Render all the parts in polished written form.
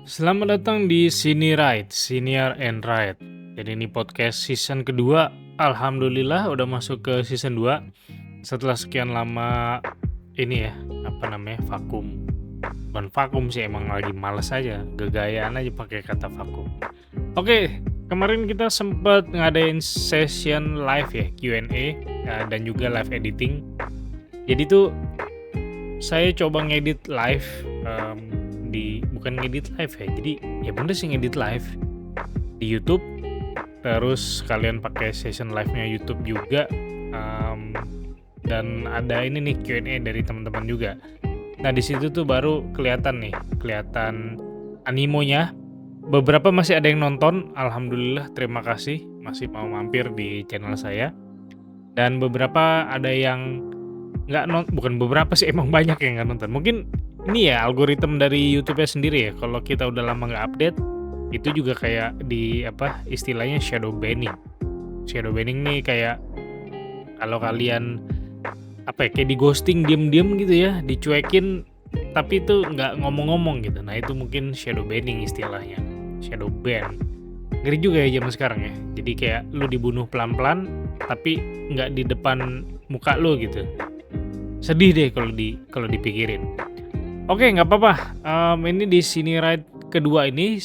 Selamat datang di Sini Ride, Senior and Ride. Jadi ini podcast season kedua. Alhamdulillah udah masuk ke season 2. Setelah sekian lama ini ya, vakum. Bukan vakum sih, emang lagi males aja. Gegayaan aja pakai kata vakum. Oke, kemarin kita sempat ngadain session live ya, Q&A dan juga live editing. Jadi tuh saya coba ngedit live bukan ngedit live ya, jadi ya bener sih ngedit live di YouTube, terus kalian pakai session live-nya YouTube juga, dan ada ini nih Q&A dari teman-teman juga. Nah di situ tuh baru kelihatan animonya. Beberapa masih ada yang nonton, alhamdulillah, terima kasih masih mau mampir di channel saya. Dan beberapa ada yang bukan beberapa sih, emang banyak yang nggak nonton. Mungkin ini ya algoritma dari YouTube-nya sendiri ya, kalau kita udah lama nggak update, itu juga kayak istilahnya shadow banning. Shadow banning nih kayak kalau kalian kayak di ghosting diem-diem gitu ya, dicuekin tapi itu nggak ngomong-ngomong gitu. Nah itu mungkin shadow banning istilahnya, shadow ban. Ngeri juga ya zaman sekarang ya, jadi kayak lu dibunuh pelan-pelan tapi nggak di depan muka lu gitu. Sedih deh kalau dipikirin. Oke, nggak apa-apa. Ini di Sini Ride kedua ini,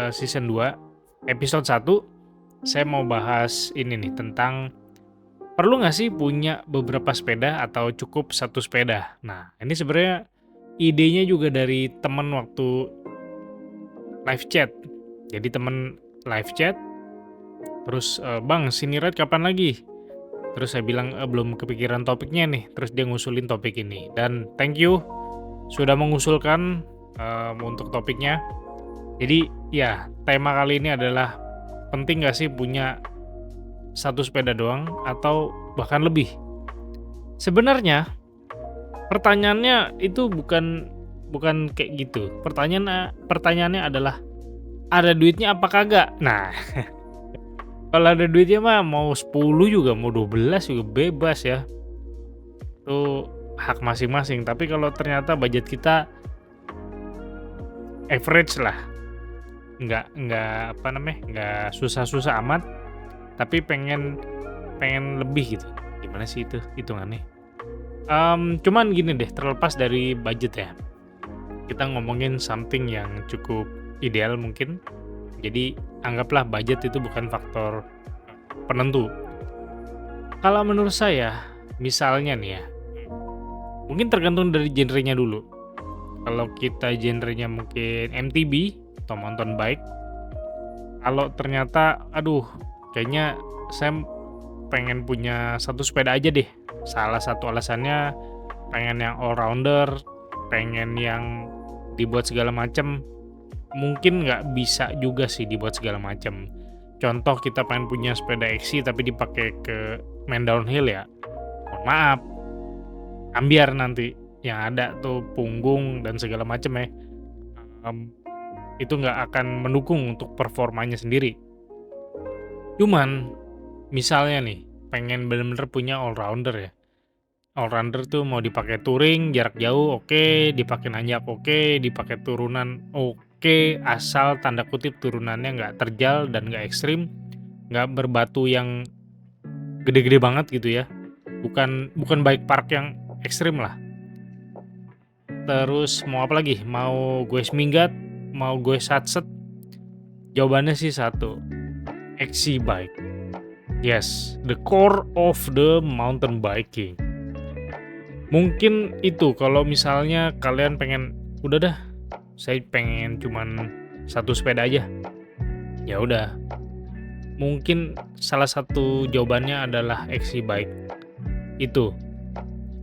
season 2, episode 1, saya mau bahas ini nih, tentang perlu nggak sih punya beberapa sepeda atau cukup satu sepeda? Nah, ini sebenarnya idenya juga dari temen waktu live chat. Jadi temen live chat, terus, "Bang, Sini Ride kapan lagi?" Terus saya bilang, "Belum kepikiran topiknya nih." Terus dia ngusulin topik ini, dan thank you sudah mengusulkan untuk topiknya. Jadi ya, tema kali ini adalah penting nggak sih punya satu sepeda doang atau bahkan lebih? Sebenarnya pertanyaannya itu bukan kayak gitu. Pertanyaannya adalah ada duitnya apa kagak? Nah, kalau ada duitnya mah mau 10 juga, mau 12 juga bebas ya. Itu hak masing-masing. Tapi kalau ternyata budget kita average lah, nggak susah-susah amat, tapi pengen lebih gitu. Gimana sih itu hitungannya? Cuman gini deh, terlepas dari budget ya, kita ngomongin something yang cukup ideal mungkin. Jadi anggaplah budget itu bukan faktor penentu. Kalau menurut saya, misalnya nih ya, mungkin tergantung dari genrenya dulu. Kalau kita genrenya mungkin MTB atau mountain bike, kalau ternyata kayaknya saya pengen punya satu sepeda aja deh. Salah satu alasannya pengen yang all rounder, pengen yang dibuat segala macam. Mungkin nggak bisa juga sih dibuat segala macam. Contoh kita pengen punya sepeda XC tapi dipakai ke main downhill ya, mohon maaf, ambiar nanti yang ada tuh punggung dan segala macam ya. Itu nggak akan mendukung untuk performanya sendiri. Cuman misalnya nih pengen bener-bener punya all rounder ya. All rounder tuh mau dipakai touring jarak jauh oke, dipakai nanjak oke, dipakai turunan oke, asal tanda kutip turunannya nggak terjal dan nggak ekstrim, nggak berbatu yang gede-gede banget gitu ya. Bukan bike park yang ekstrim lah. Terus mau apa lagi? Mau gue seminggat, mau gue satset? Jawabannya sih satu, XC bike. Yes, the core of the mountain biking. Mungkin itu kalau misalnya kalian pengen, udah dah, saya pengen cuman satu sepeda aja. Ya udah. Mungkin salah satu jawabannya adalah XC bike. Itu.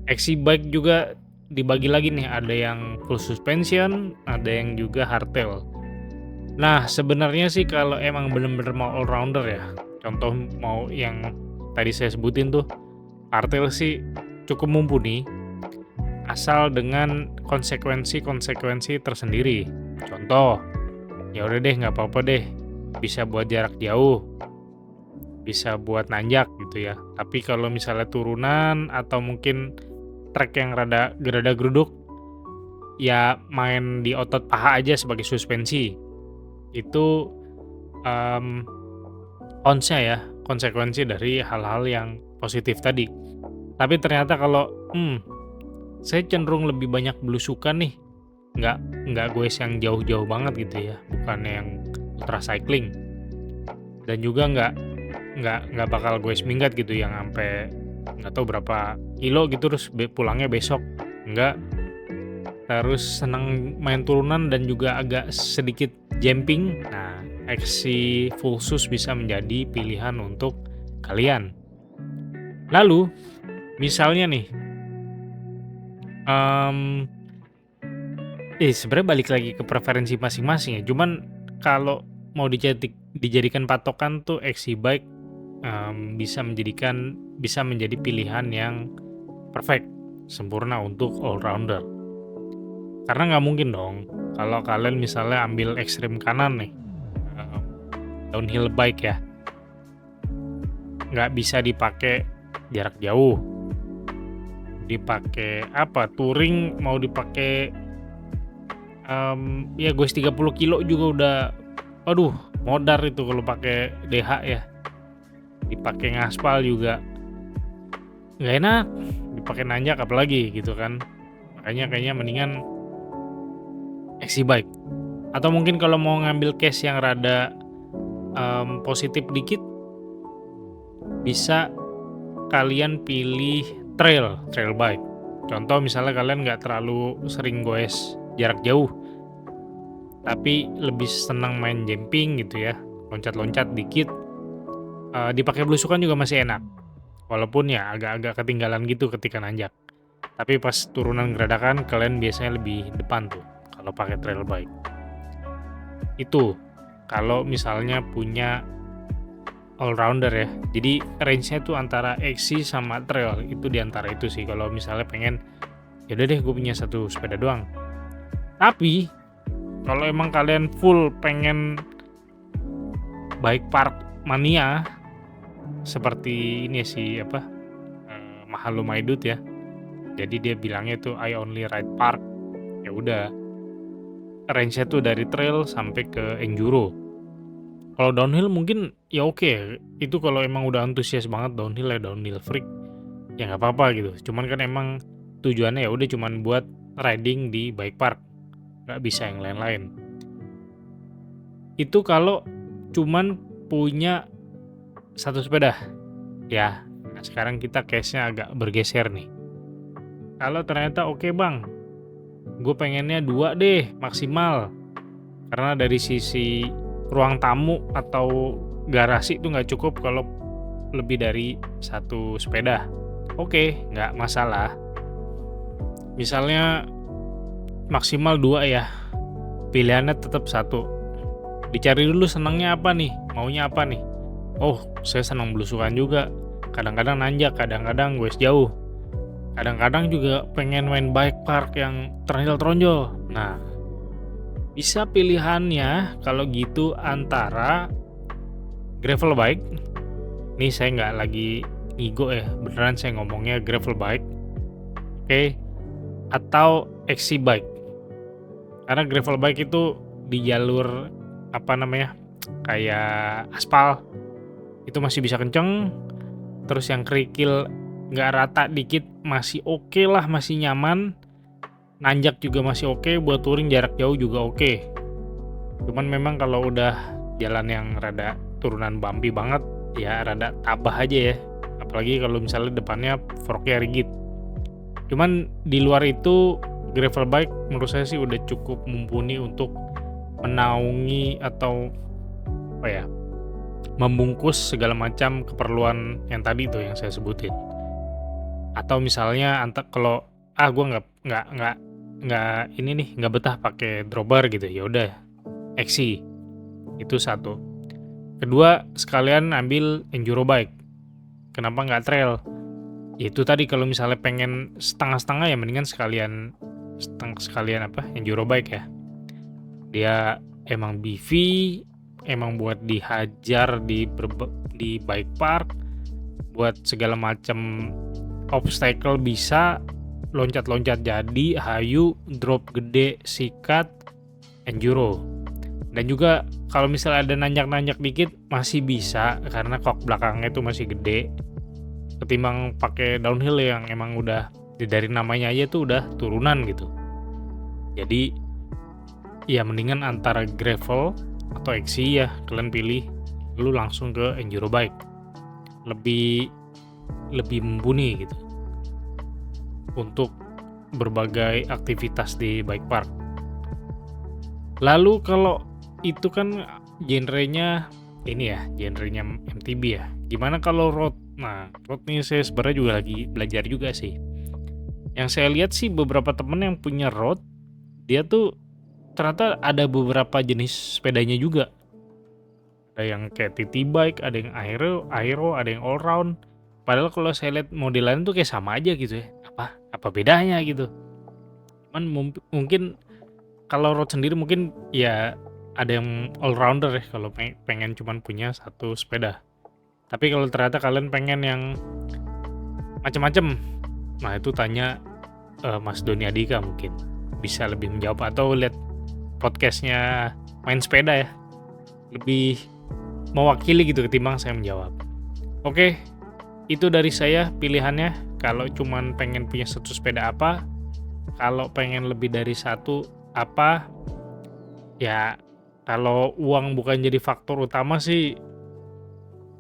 XC bike juga dibagi lagi nih, ada yang full suspension, ada yang juga hardtail. Nah, sebenarnya sih kalau emang bener-bener mau all rounder ya, contoh mau yang tadi saya sebutin tuh, hardtail sih cukup mumpuni, asal dengan konsekuensi tersendiri. Contoh, ya udah deh nggak apa-apa deh, bisa buat jarak jauh, bisa buat nanjak gitu ya. Tapi kalau misalnya turunan atau mungkin trek yang rada geruduk, ya main di otot paha aja sebagai suspensi. Itu, mmm, cons-nya ya, konsekuensi dari hal-hal yang positif tadi. Tapi ternyata kalau, saya cenderung lebih banyak belusukan nih, nggak nggak goes yang jauh-jauh banget gitu ya, bukan yang ultra cycling, dan juga nggak bakal goes minggat gitu yang ampe nggak tahu berapa kilo gitu terus pulangnya besok, enggak. Terus senang main turunan dan juga agak sedikit jumping. Nah, XC full sus bisa menjadi pilihan untuk kalian. Lalu, misalnya nih, mmm, sebenarnya balik lagi ke preferensi masing-masing ya, cuman kalau mau dijadikan patokan tuh XC bike, bisa menjadi pilihan yang perfect, sempurna untuk all rounder. Karena nggak mungkin dong kalau kalian misalnya ambil ekstrem kanan nih, eee, downhill bike ya, nggak bisa dipakai jarak jauh, dipakai apa, touring mau dipakai, ya goes 30 kilo juga udah, aduh modar itu kalau pakai DH ya, dipakai ngaspal juga nggak enak, dipakai nanjak apalagi gitu kan. Makanya kayaknya mendingan XC bike. Atau mungkin kalau mau ngambil case yang rada, positif dikit, bisa kalian pilih trail bike. Contoh misalnya kalian nggak terlalu sering goes jarak jauh, tapi lebih senang main jumping gitu ya, loncat-loncat dikit, dipakai belusukan juga masih enak. Walaupun ya agak-agak ketinggalan gitu ketika nanjak. Tapi pas turunan geradakan kalian biasanya lebih depan tuh kalau pakai trail bike. Itu kalau misalnya punya all rounder ya. Jadi range-nya tuh antara XC sama trail, itu di antara itu sih kalau misalnya pengen, ya udah deh gue punya satu sepeda doang. Tapi kalau emang kalian full pengen bike park mania seperti ini sih apa, Mahalo Maidut ya. Jadi dia bilangnya tuh I only ride park. Ya udah, range-nya tuh dari trail sampai ke enduro. Kalau downhill mungkin ya oke, itu kalau emang udah antusias banget downhill ya downhill freak, ya nggak apa-apa gitu. Cuman kan emang tujuannya ya udah cuman buat riding di bike park, nggak bisa yang lain-lain. Itu kalau cuman punya satu sepeda, ya. Nah, sekarang kita case-nya agak bergeser nih. Kalau ternyata oke bang, gue pengennya 2 deh maksimal, karena dari sisi ruang tamu atau garasi itu nggak cukup kalau lebih dari satu sepeda. Oke, nggak masalah. Misalnya maksimal 2 ya, pilihannya tetap satu. Dicari dulu senangnya apa nih, maunya apa nih. Oh, saya senang belusukan juga. Kadang-kadang nanjak, kadang-kadang goes jauh. Kadang-kadang juga pengen main bike park yang tronjol-tronjol. Nah, bisa pilihannya kalau gitu antara gravel bike, ini saya nggak lagi ngigo ya, beneran saya ngomongnya gravel bike, oke, atau XC bike. Karena gravel bike itu di jalur apa namanya, kayak aspal, itu masih bisa kenceng, terus yang kerikil nggak rata dikit masih oke lah, masih nyaman. Nanjak juga masih oke, buat touring jarak jauh juga oke. Cuman memang kalau udah jalan yang rada turunan bumpy banget, ya rada tabah aja ya. Apalagi kalau misalnya depannya forknya rigid. Cuman di luar itu gravel bike menurut saya sih udah cukup mumpuni untuk menaungi atau apa ya, membungkus segala macam keperluan yang tadi tuh yang saya sebutin. Atau misalnya kalau gue nggak ini nih, nggak betah pakai drawbar gitu, ya udah XC, itu satu. Kedua, sekalian ambil enduro bike. Kenapa nggak trail? Itu tadi kalau misalnya pengen setengah-setengah ya mendingan sekalian apa, enduro bike ya. Dia emang BV, emang buat dihajar di bike park, buat segala macam obstacle bisa, loncat-loncat jadi, hayu, drop gede, sikat, enduro. Dan juga kalau misalnya ada nanjak-nanjak dikit masih bisa karena kok belakangnya itu masih gede. Ketimbang pakai downhill yang emang udah dari namanya aja tuh udah turunan gitu. Jadi ya mendingan antara gravel atau XC ya kalian pilih, lu langsung ke enduro bike. Lebih mumpuni gitu untuk berbagai aktivitas di bike park. Lalu kalau itu kan genrenya ini ya, genrenya MTB ya. Gimana kalau road? Nah, road nih saya sebenarnya juga lagi belajar juga sih. Yang saya lihat sih beberapa temen yang punya road, dia tuh ternyata ada beberapa jenis sepedanya juga. Ada yang kayak TT bike, ada yang aero, ada yang all round. Padahal kalau saya lihat modelan tuh kayak sama aja gitu ya. Apa bedanya gitu. Cuman mungkin kalau road sendiri mungkin ya ada yang all rounder ya kalau pengen cuman punya satu sepeda. Tapi kalau ternyata kalian pengen yang macam-macam, nah itu tanya Mas Doni Adika mungkin bisa lebih menjawab, atau lihat podcastnya Main Sepeda ya, lebih mewakili gitu ketimbang saya menjawab. Oke, itu dari saya pilihannya. Kalau cuman pengen punya satu sepeda apa, kalau pengen lebih dari satu apa, ya kalau uang bukan jadi faktor utama sih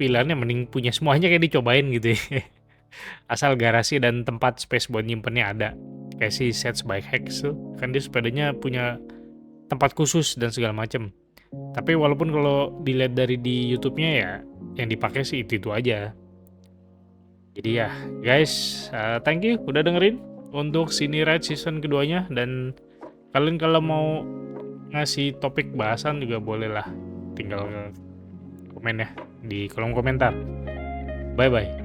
pilihannya mending punya semuanya kayak dicobain gitu ya. Asal garasi dan tempat space buat nyimpennya ada. Kayak si Sets Bike Hacks tuh, kan dia sepedanya punya tempat khusus dan segala macem. Tapi walaupun kalau dilihat dari di YouTube-nya ya yang dipakai sih itu aja. Jadi ya guys, thank you udah dengerin untuk Sini Ride season keduanya. Dan kalian kalau mau ngasih topik bahasan juga boleh lah, tinggal komen ya di kolom komentar. Bye bye.